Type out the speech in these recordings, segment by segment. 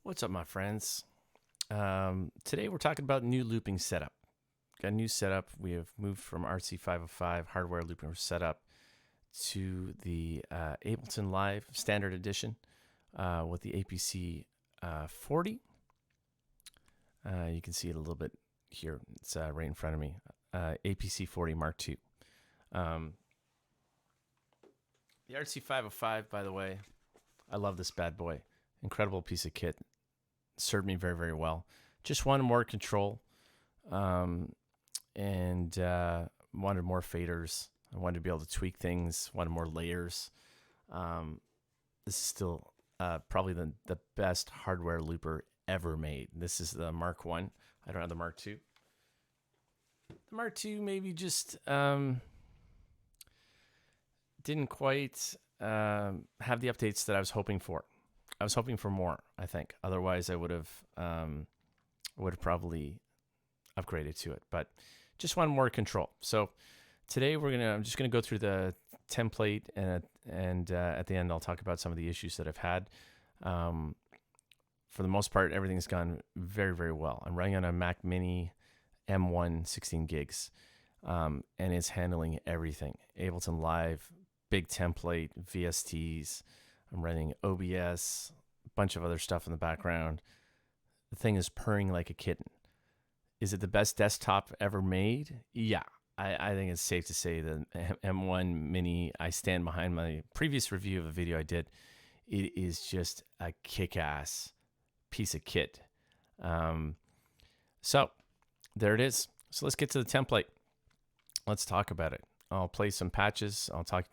What's up, my friends? Today we're talking about new looping setup. Got a new setup. We have moved from RC-505 hardware looping setup to the Ableton Live Standard Edition with the APC40. You can see it a little bit here. It's right in front of me. APC40 Mark II. The RC-505, by the way, I love this bad boy. Incredible piece of kit. Served me very, very well. Just wanted more control and wanted more faders. I wanted to be able to tweak things, wanted more layers. This is still probably the best hardware looper ever made. This is the Mark I. I don't have the Mark II. The Mark II maybe just didn't quite have the updates that I was hoping for. I was hoping for more, I think. Otherwise, I would have probably upgraded to it. But just wanted more control. So today I'm just gonna go through the template, and at the end I'll talk about some of the issues that I've had. For the most part, everything's gone very, very well. I'm running on a Mac Mini M1 16 gigs, and it's handling everything. Ableton Live, big template, VSTs. I'm running OBS, a bunch of other stuff in the background. The thing is purring like a kitten. Is it the best desktop ever made? Yeah, I think it's safe to say the M1 Mini, I stand behind my previous review of a video I did. It is just a kick-ass piece of kit. So there it is. So let's get to the template. Let's talk about it. I'll play some patches. I'll tell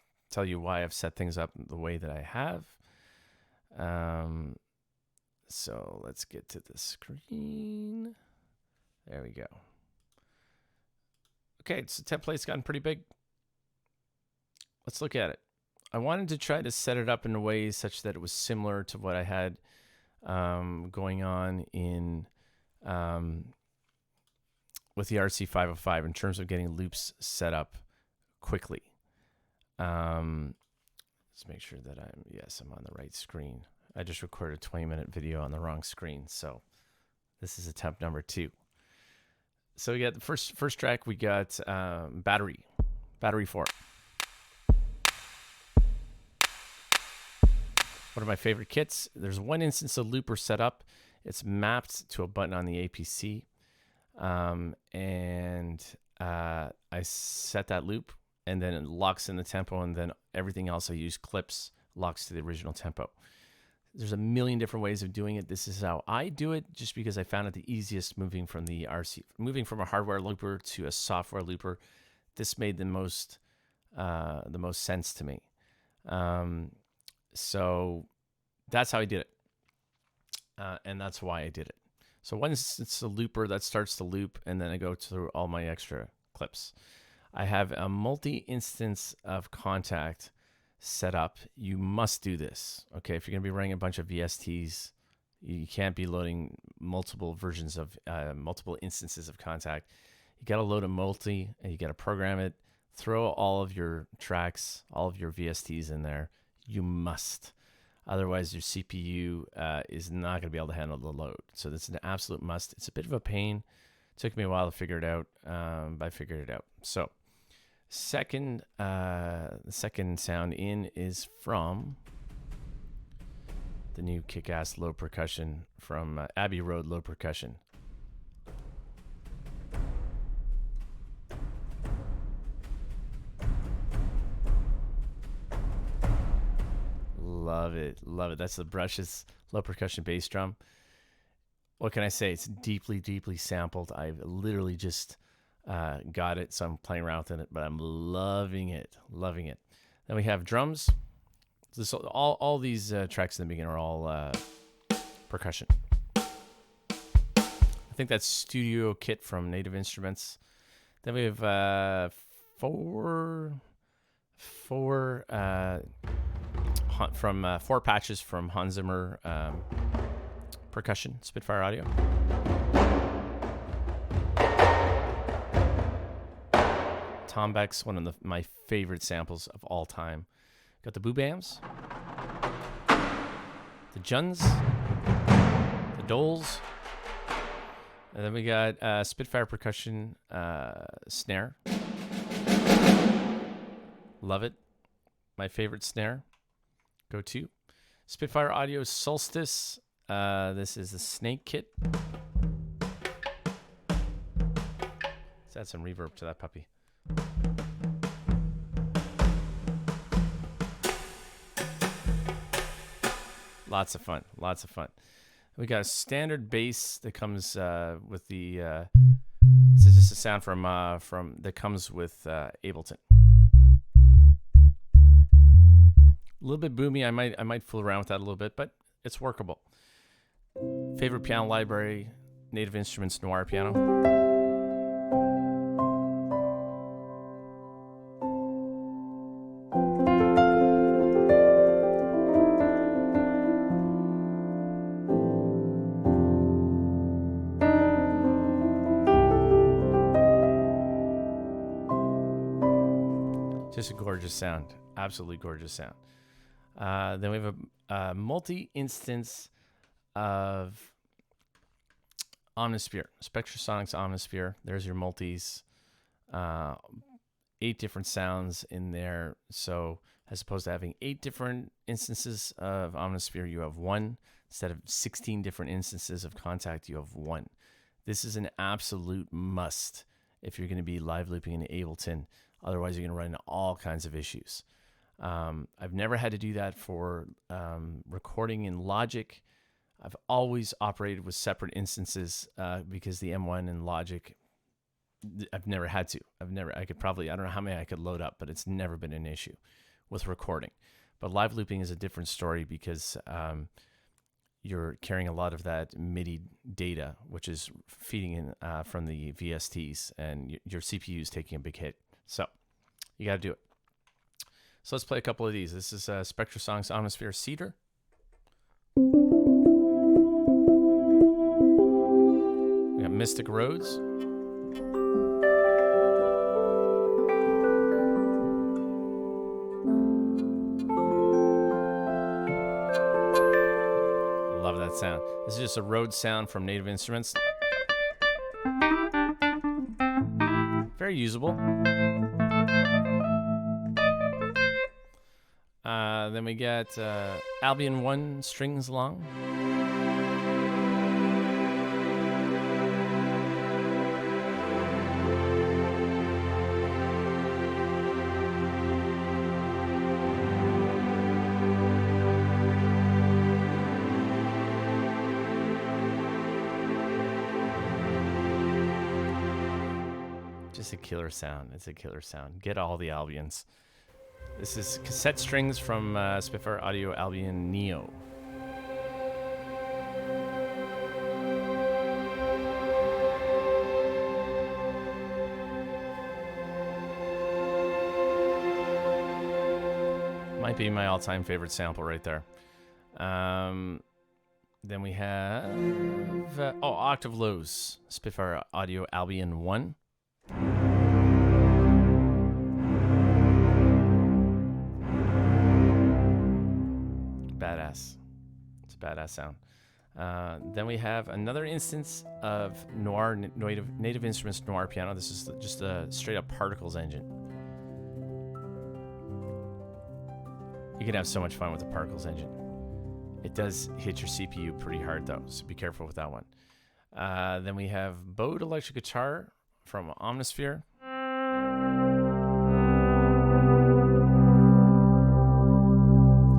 you why I've set things up the way that I have. So let's get to the screen. There we go. Okay, so the template's gotten pretty big. Let's look at it. I wanted to try to set it up in a way such that it was similar to what I had going on in with the RC-505 in terms of getting loops set up quickly. Let's make sure that I'm on the right screen. I just recorded a 20-minute video on the wrong screen, so this is attempt number 2. So we got the first track. We got Battery 4. One of my favorite kits. There's one instance of looper set up. It's mapped to a button on the APC, and I set that loop. And then it locks in the tempo, and then everything else I use clips locks to the original tempo. There's a million different ways of doing it. This is how I do it, just because I found it the easiest moving from a hardware looper to a software looper. This made the most sense to me. So that's how I did it, and that's why I did it. So once it's a looper that starts to loop, and then I go through all my extra clips. I have a multi-instance of Contact set up. You must do this, okay? If you're going to be running a bunch of VSTs, you can't be loading multiple versions of multiple instances of Contact. You got to load a multi, and you got to program it. Throw all of your tracks, all of your VSTs in there. You must. Otherwise, your CPU is not going to be able to handle the load. So that's an absolute must. It's a bit of a pain. It took me a while to figure it out, but I figured it out. So the second sound in is from the new kick-ass low percussion from Abbey Road Low Percussion. Love it. That's the Brushes low percussion bass drum. What can I say? It's deeply, deeply sampled. I've literally just got it, so I'm playing around with it, but I'm loving it. Then we have drums. All these tracks in the beginning are all percussion. I think that's studio kit from Native Instruments. Then we have four patches from Hans Zimmer percussion, Spitfire Audio. Tom Beck's one of my favorite samples of all time. Got the Boo Bams, the Juns, the Doles. And then we got Spitfire percussion snare. Love it. My favorite snare. Go to Spitfire Audio Solstice. This is the Snake Kit. Let's add some reverb to that puppy. Lots of fun. Lots of fun. We got a standard bass that comes with the. This is just a sound from that comes with Ableton. A little bit boomy. I might fool around with that a little bit, but it's workable. Favorite piano library: Native Instruments Noir piano. Just a gorgeous sound. Absolutely gorgeous sound. Then we have a multi-instance of Omnisphere, Spectrasonics Omnisphere. There's your multis. 8 different sounds in there. So as opposed to having 8 different instances of Omnisphere, you have 1. Instead of 16 different instances of Contact, you have 1. This is an absolute must if you're going to be live looping in Ableton. Otherwise, you're going to run into all kinds of issues. I've never had to do that for recording in Logic. I've always operated with separate instances because the M1 and Logic, I've never had to. I don't know how many I could load up, but it's never been an issue with recording. But live looping is a different story because you're carrying a lot of that MIDI data, which is feeding in from the VSTs, and your CPU is taking a big hit. So you got to do it. So let's play a couple of these. This is Spectrasonics Omnisphere Cedar. We got Mystic Roads. Love that sound. This is just a Rhodes sound from Native Instruments. Very usable. Then we got Albion 1 strings long. Just a killer sound. It's a killer sound. Get all the Albions. This is cassette strings from Spitfire Audio Albion Neo. Might be my all-time favorite sample right there. Then we have Octave Lows, Spitfire Audio Albion 1. Badass. It's a badass sound. Then we have another instance of Noir, Native Instruments Noir piano. This is just a straight up Particles engine. You can have so much fun with the Particles engine. It does hit your CPU pretty hard though, so be careful with that one. Then we have Bode electric guitar from Omnisphere.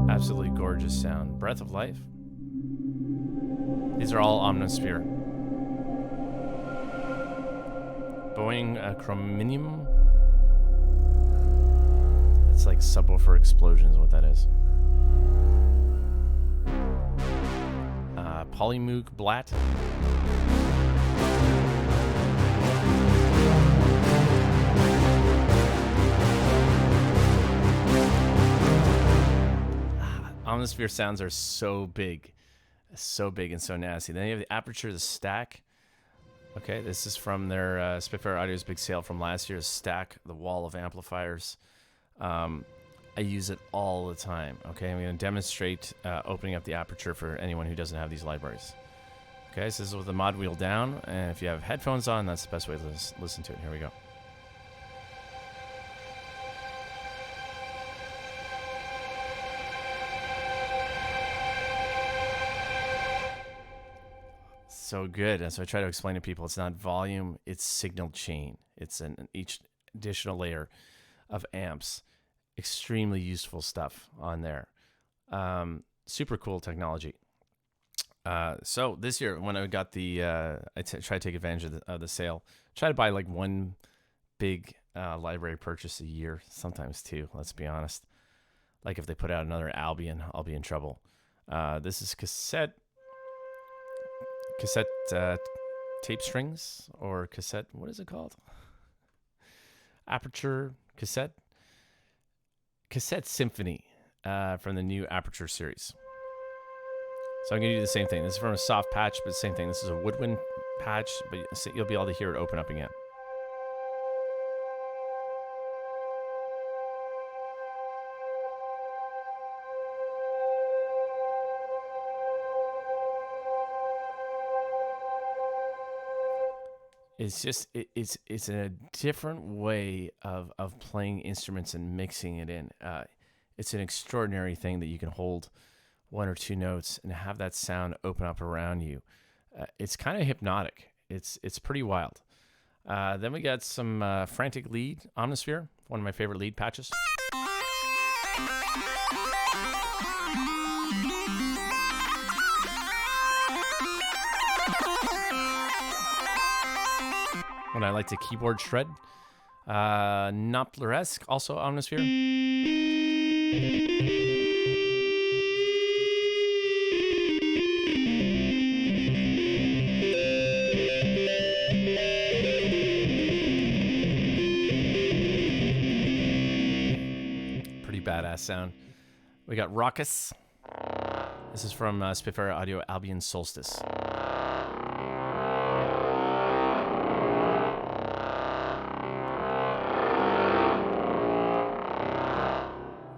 Absolutely gorgeous sound. Breath of Life. These are all Omnisphere. Boeing Chrominium. It's like subwoofer explosions, what that is. Polymoog Blatt. Omnisphere sounds are so big and so nasty. Then you have the Aperture, the Stack. Okay, this is from their Spitfire Audio's big sale from last year's Stack, the wall of amplifiers. I use it all the time. Okay, I'm going to demonstrate opening up the Aperture for anyone who doesn't have these libraries. Okay, so this is with the mod wheel down, and if you have headphones on, that's the best way to listen to it. Here we go. So good. And so I try to explain to people, it's not volume, it's signal chain. It's each additional layer of amps. Extremely useful stuff on there. Super cool technology. So this year, when I got the, I try to take advantage of the sale. Try to buy like one big library purchase a year, sometimes two. Let's be honest. Like if they put out another Albion, I'll be in trouble. This is cassette tape strings, or cassette. What is it called? Aperture cassette symphony from the new Aperture series. So I'm going to do the same thing. This is from a soft patch, but same thing. This is a woodwind patch, but you'll be able to hear it open up again. It's just it's a different way of playing instruments and mixing it in. It's an extraordinary thing that you can hold one or two notes and have that sound open up around you. It's kind of hypnotic. It's pretty wild. Then we got some Frantic Lead Omnisphere, one of my favorite lead patches. When I like to keyboard shred. Noppler-esque, also Omnisphere. Pretty badass sound. We got Raucous. This is from Spitfire Audio Albion Solstice.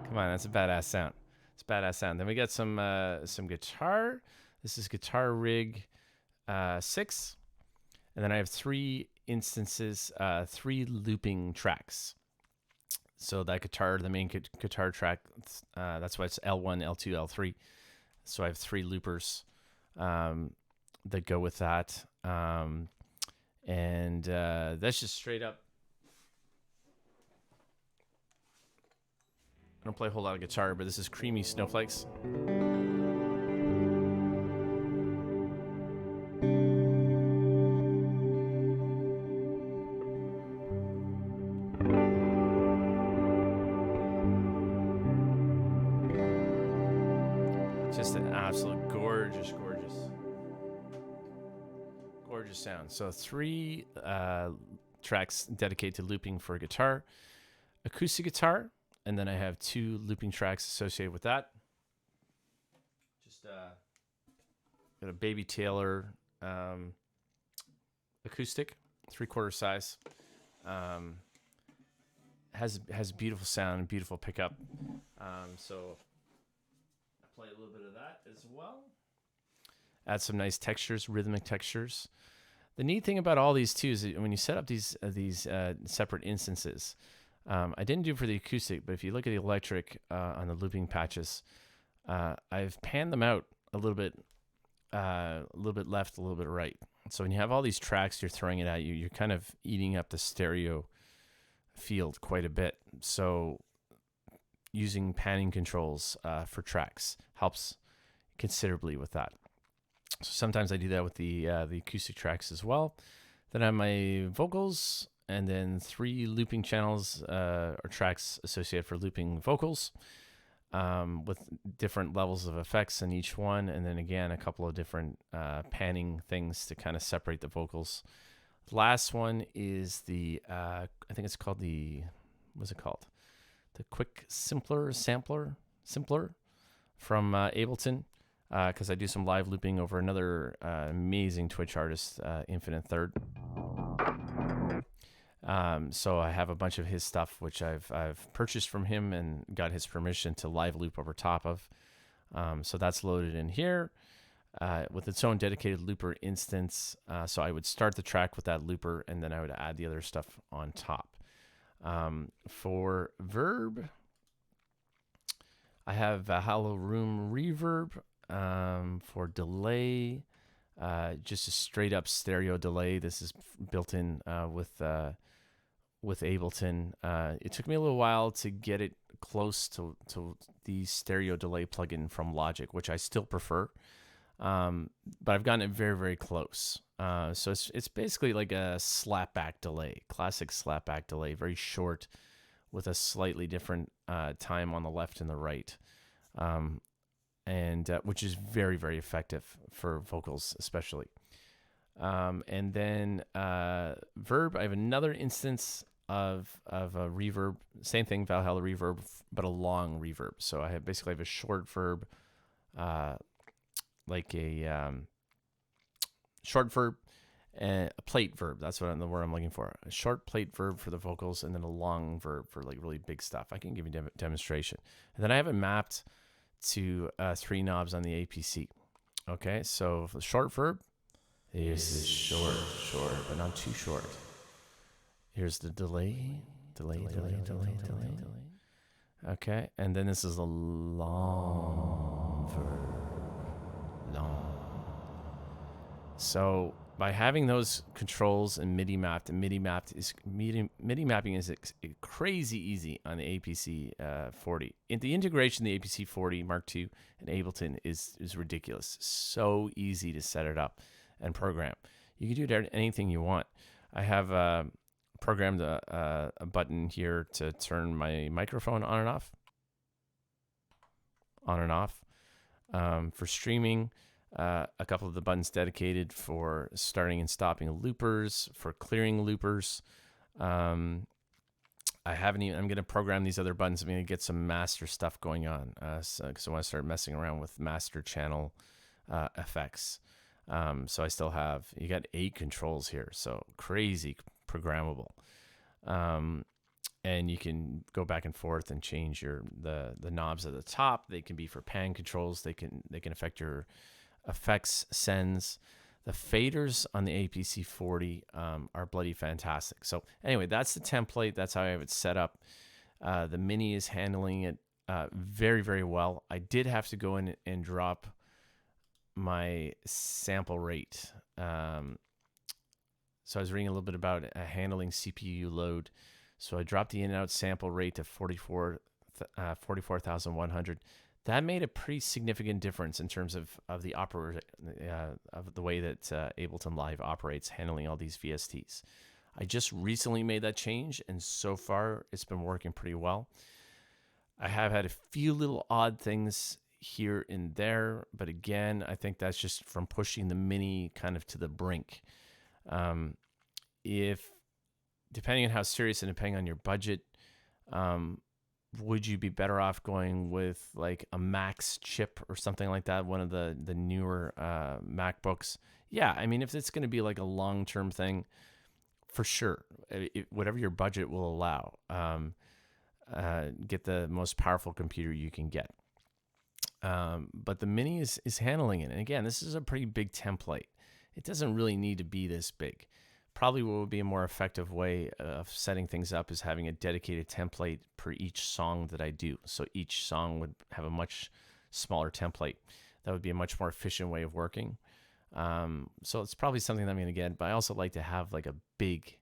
Come on, that's a badass sound. It's a badass sound. Then we got some guitar. This is Guitar Rig 6. And then I have 3 instances, 3 looping tracks. So that guitar, the main guitar track, that's why it's L1, L2, L3. So I have 3 loopers that go with that. And that's just straight up. I don't play a whole lot of guitar, but this is Creamy Snowflakes. Just an absolute gorgeous sound. So 3 tracks dedicated to looping for guitar, acoustic guitar, and then I have 2 looping tracks associated with that. Just got a Baby Taylor acoustic, 3/4 size. Has beautiful sound and beautiful pickup. So I play a little bit of that as well. Add some nice textures, rhythmic textures. The neat thing about all these too is that when you set up these separate instances. I didn't do it for the acoustic, but if you look at the electric on the looping patches, I've panned them out a little bit left, a little bit right. So when you have all these tracks, you're throwing it at you. You're kind of eating up the stereo field quite a bit. So using panning controls for tracks helps considerably with that. So sometimes I do that with the acoustic tracks as well. Then I have my vocals. And then 3 looping channels or tracks associated for looping vocals with different levels of effects in each one. And then again, a couple of different panning things to kind of separate the vocals. The last one is I think it's called what's it called? The Quick Simpler from Ableton. Because I do some live looping over another amazing Twitch artist, Infinite Third. So I have a bunch of his stuff, which I've purchased from him and got his permission to live loop over top of. So that's loaded in here. with its own dedicated looper instance. So I would start the track with that looper, and then I would add the other stuff on top. For verb, I have a hollow room reverb. For delay, just a straight up stereo delay. This is built in with Ableton. It took me a little while to get it close to the stereo delay plugin from Logic, which I still prefer. But I've gotten it very, very close. So it's basically like a slapback delay, classic slapback delay, very short with a slightly different time on the left and the right, and which is very, very effective for vocals especially. And then verb, I have another instance of a reverb, same thing, Valhalla reverb, but a long reverb. So I have a short verb, like a short verb and a plate verb. That's the word I'm looking for. A short plate verb for the vocals, and then a long verb for like really big stuff. I can give you a demonstration. And then I have it mapped to 3 knobs on the APC. Okay, so for the short verb, here's the short, but not too short. Here's the delay. Okay, and then this is a long verb. So by having those controls and MIDI mapping is crazy easy on the APC40. The integration of the APC40 Mark II and Ableton is ridiculous. So easy to set it up and program. You can do anything you want. I have programmed a button here to turn my microphone on and off. For streaming, a couple of the buttons dedicated for starting and stopping loopers, for clearing loopers. I'm going to program these other buttons. I'm going to get some master stuff going on, because I want to start messing around with master channel effects. So I still have, you got 8 controls here, so crazy programmable. And you can go back and forth and change the knobs at the top. They can be for pan controls. They can affect your effects sends. The faders on the APC40 are bloody fantastic. So anyway, that's the template. That's how I have it set up. The Mini is handling it very, very well. I did have to go in and drop my sample rate. So I was reading a little bit about handling CPU load. So I dropped the in and out sample rate to 44,100. That made a pretty significant difference in terms of the way that Ableton Live operates, handling all these VSTs. I just recently made that change, and so far it's been working pretty well. I have had a few little odd things here and there, but again, I think that's just from pushing the Mini kind of to the brink. If depending on how serious and depending on your budget, would you be better off going with like a Max chip or something like that, one of the newer MacBooks? Yeah, I mean, if it's going to be like a long-term thing, for sure, whatever your budget will allow, get the most powerful computer you can get. But the Mini is handling it. And again, this is a pretty big template. It doesn't really need to be this big. Probably what would be a more effective way of setting things up is having a dedicated template per each song that I do. So each song would have a much smaller template. That would be a much more efficient way of working. So it's probably something that I'm going to get. But I also like to have like a big...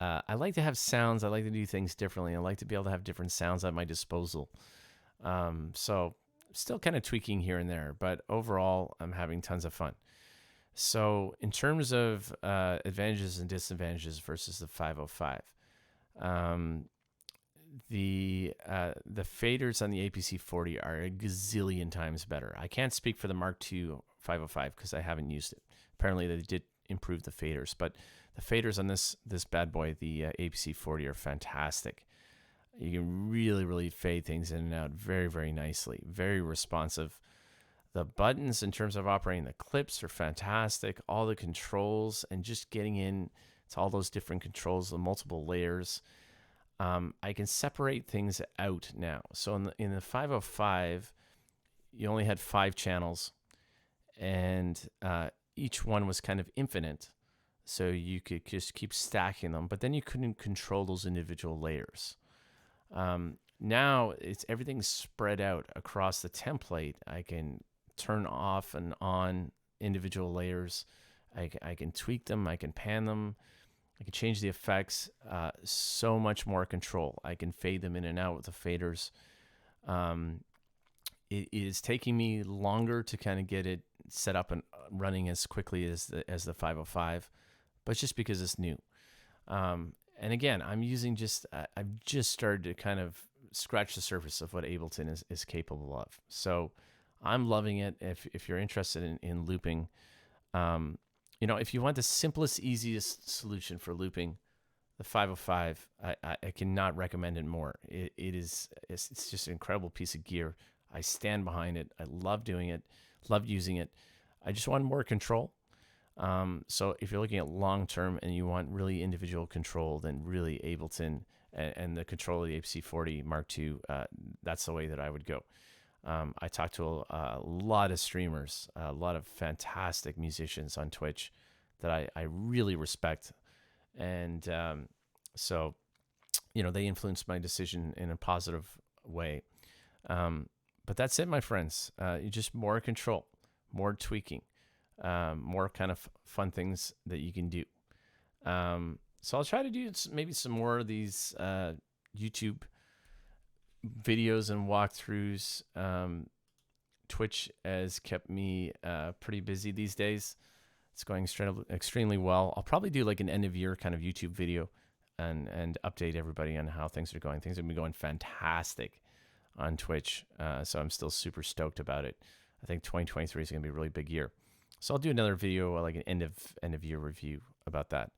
I like to have sounds. I like to do things differently. I like to be able to have different sounds at my disposal. So still kind of tweaking here and there. But overall, I'm having tons of fun. So in terms of advantages and disadvantages versus the 505, the faders on the APC40 are a gazillion times better. I can't speak for the Mark II 505 because I haven't used it. Apparently they did improve the faders, but the faders on this bad boy, the APC40, are fantastic. You can really, really fade things in and out very, very nicely, very responsive. The buttons in terms of operating the clips are fantastic. All the controls and just getting in to all those different controls, the multiple layers. I can separate things out now. So in the 505, you only had 5 channels, and each one was kind of infinite. So you could just keep stacking them, but then you couldn't control those individual layers. Now everything's spread out across the template. I can turn off and on individual layers. I can tweak them. I can pan them. I can change the effects. So much more control. I can fade them in and out with the faders. It is taking me longer to kind of get it set up and running as quickly as the 505, but just because it's new. And again, I've just started to kind of scratch the surface of what Ableton is capable of. So I'm loving it. If you're interested in looping, if you want the simplest, easiest solution for looping, the 505, I cannot recommend it more. It's just an incredible piece of gear. I stand behind it. I love doing it, love using it. I just want more control. So if you're looking at long-term and you want really individual control, then really Ableton and the control of the APC40 Mark II, that's the way that I would go. I talked to a lot of streamers, a lot of fantastic musicians on Twitch that I really respect. And so, they influenced my decision in a positive way. But that's it, my friends. You just more control, more tweaking, more kind of fun things that you can do. So I'll try to do maybe some more of these YouTube videos and walkthroughs. Twitch has kept me pretty busy these days. It's going extremely well. I'll probably do like an end of year kind of YouTube video and update everybody on how things are going. Things have been going fantastic on Twitch. So I'm still super stoked about it. I think 2023 is going to be a really big year. So I'll do another video, like an end of year review about that.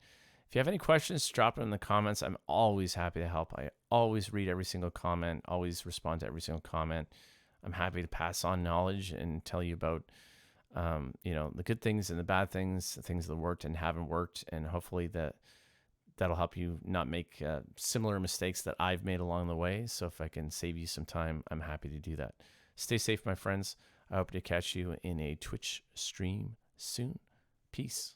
If you have any questions, drop them in the comments. I'm always happy to help. I always read every single comment, always respond to every single comment. I'm happy to pass on knowledge and tell you about, the good things and the bad things, the things that worked and haven't worked, and hopefully that'll help you not make similar mistakes that I've made along the way. So if I can save you some time, I'm happy to do that. Stay safe, my friends. I hope to catch you in a Twitch stream soon. Peace.